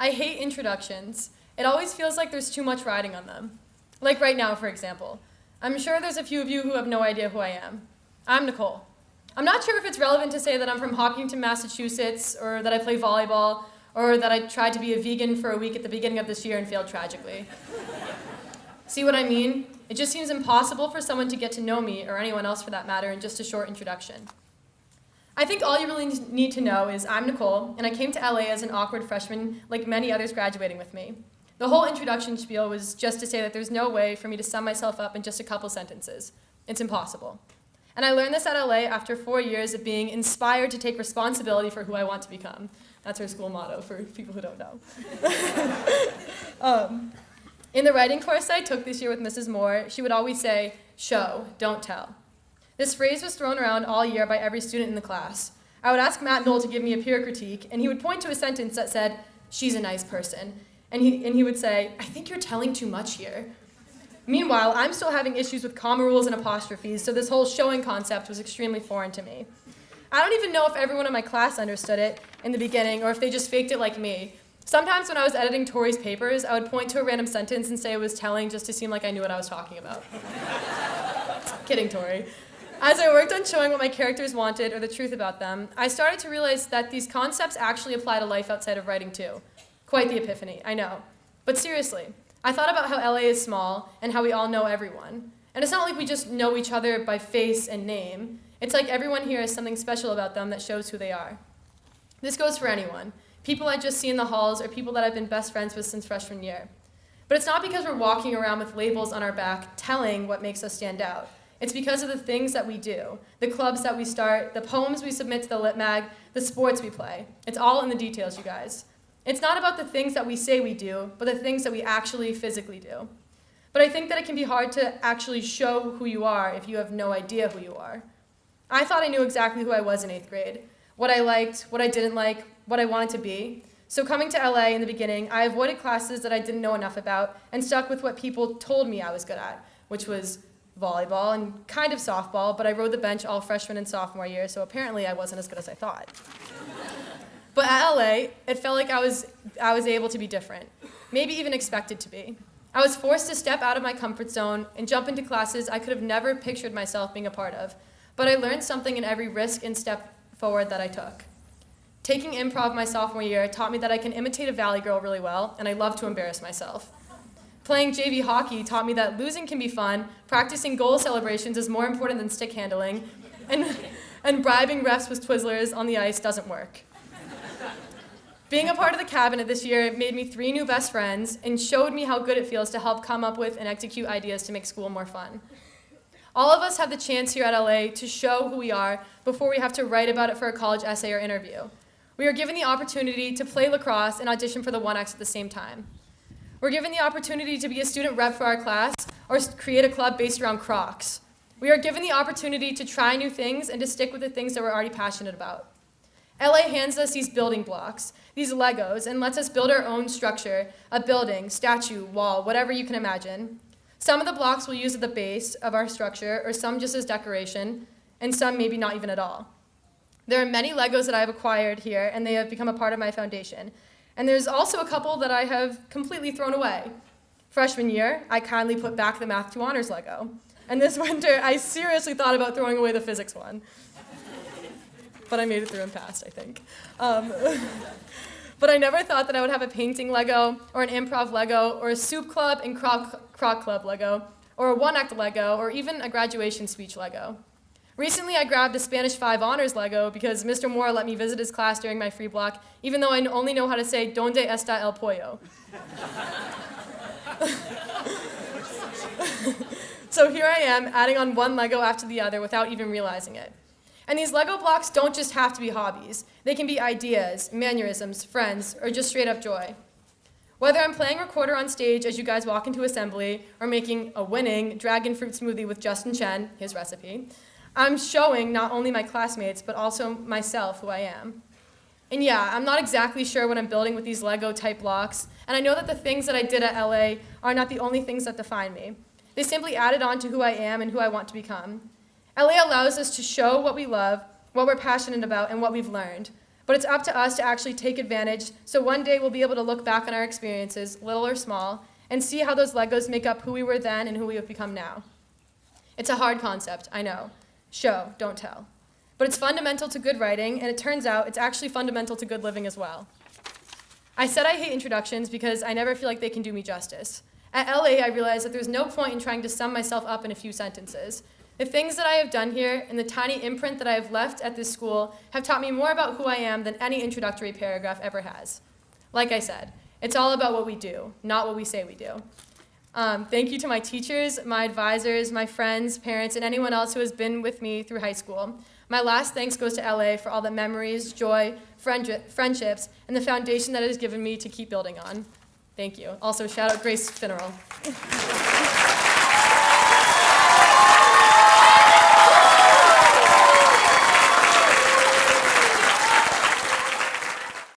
I hate introductions. It always feels like there's too much riding on them. Like right now, for example. I'm sure there's a few of you who have no idea who I am. I'm Nicole. I'm not sure if it's relevant to say that I'm from Hopkinton, Massachusetts, or that I play volleyball, or that I tried to be a vegan for a week at the beginning of this year and failed tragically. See what I mean? It just seems impossible for someone to get to know me, or anyone else for that matter, in just a short introduction. I think all you really need to know is I'm Nicole, and I came to LA as an awkward freshman like many others graduating with me. The whole introduction spiel was just to say that there's no way for me to sum myself up in just a couple sentences. It's impossible. And I learned this at LA after 4 years of being inspired to take responsibility for who I want to become. That's our school motto for people who don't know. In the writing course I took this year with Mrs. Moore, she would always say, "Show, don't tell." This phrase was thrown around all year by every student in the class. I would ask Matt Knoll to give me a peer critique, and he would point to a sentence that said, "She's a nice person." And he would say, "I think you're telling too much here." Meanwhile, I'm still having issues with comma rules and apostrophes, so this whole showing concept was extremely foreign to me. I don't even know if everyone in my class understood it in the beginning, or if they just faked it like me. Sometimes when I was editing Tori's papers, I would point to a random sentence and say it was telling just to seem like I knew what I was talking about. Kidding, Tori. As I worked on showing what my characters wanted or the truth about them, I started to realize that these concepts actually apply to life outside of writing too. Quite the epiphany, I know. But seriously, I thought about how LA is small and how we all know everyone. And it's not like we just know each other by face and name. It's like everyone here has something special about them that shows who they are. This goes for anyone. People I just see in the halls or people that I've been best friends with since freshman year. But it's not because we're walking around with labels on our back telling what makes us stand out. It's because of the things that we do, the clubs that we start, the poems we submit to the Lit Mag, the sports we play. It's all in the details, you guys. It's not about the things that we say we do, but the things that we actually physically do. But I think that it can be hard to actually show who you are if you have no idea who you are. I thought I knew exactly who I was in 8th grade, what I liked, what I didn't like, what I wanted to be. So coming to LA in the beginning, I avoided classes that I didn't know enough about and stuck with what people told me I was good at, which was volleyball and kind of softball, but I rode the bench all freshman and sophomore year, so apparently I wasn't as good as I thought. But at LA, it felt like I was able to be different, maybe even expected to be. I was forced to step out of my comfort zone and jump into classes I could have never pictured myself being a part of, but I learned something in every risk and step forward that I took. Taking improv my sophomore year taught me that I can imitate a Valley girl really well, and I love to embarrass myself. Playing JV hockey taught me that losing can be fun, practicing goal celebrations is more important than stick handling, and bribing refs with Twizzlers on the ice doesn't work. Being a part of the cabinet this year made me 3 new best friends and showed me how good it feels to help come up with and execute ideas to make school more fun. All of us have the chance here at LA to show who we are before we have to write about it for a college essay or interview. We are given the opportunity to play lacrosse and audition for the 1X at the same time. We're given the opportunity to be a student rep for our class or create a club based around Crocs. We are given the opportunity to try new things and to stick with the things that we're already passionate about. LA hands us these building blocks, these Legos, and lets us build our own structure, a building, statue, wall, whatever you can imagine. Some of the blocks we'll use at the base of our structure, or some just as decoration, and some maybe not even at all. There are many Legos that I have acquired here, and they have become a part of my foundation. And there's also a couple that I have completely thrown away. Freshman year, I kindly put back the Math 2 Honors Lego. And this winter, I seriously thought about throwing away the physics one. But I made it through and passed, I think. But I never thought that I would have a painting Lego, or an improv Lego, or a soup club and croc club Lego, or a 1-act Lego, or even a graduation speech Lego. Recently, I grabbed the Spanish 5 Honors Lego because Mr. Moore let me visit his class during my free block, even though I only know how to say, "Donde está el pollo?" So here I am, adding on one Lego after the other without even realizing it. And these Lego blocks don't just have to be hobbies. They can be ideas, mannerisms, friends, or just straight up joy. Whether I'm playing recorder on stage as you guys walk into assembly, or making a winning dragon fruit smoothie with Justin Chen, his recipe, I'm showing not only my classmates, but also myself who I am. And yeah, I'm not exactly sure what I'm building with these Lego-type blocks, and I know that the things that I did at LA are not the only things that define me. They simply added on to who I am and who I want to become. LA allows us to show what we love, what we're passionate about, and what we've learned. But it's up to us to actually take advantage, so one day we'll be able to look back on our experiences, little or small, and see how those Legos make up who we were then and who we have become now. It's a hard concept, I know. Show, don't tell. But it's fundamental to good writing, and it turns out it's actually fundamental to good living as well. I said I hate introductions because I never feel like they can do me justice. At LA, I realized that there's no point in trying to sum myself up in a few sentences. The things that I have done here and the tiny imprint that I have left at this school have taught me more about who I am than any introductory paragraph ever has. Like I said, it's all about what we do, not what we say we do. Thank you to my teachers, my advisors, my friends, parents, and anyone else who has been with me through high school. My last thanks goes to LA for all the memories, joy, friendships, and the foundation that it has given me to keep building on. Thank you. Also, shout out Grace Finneral.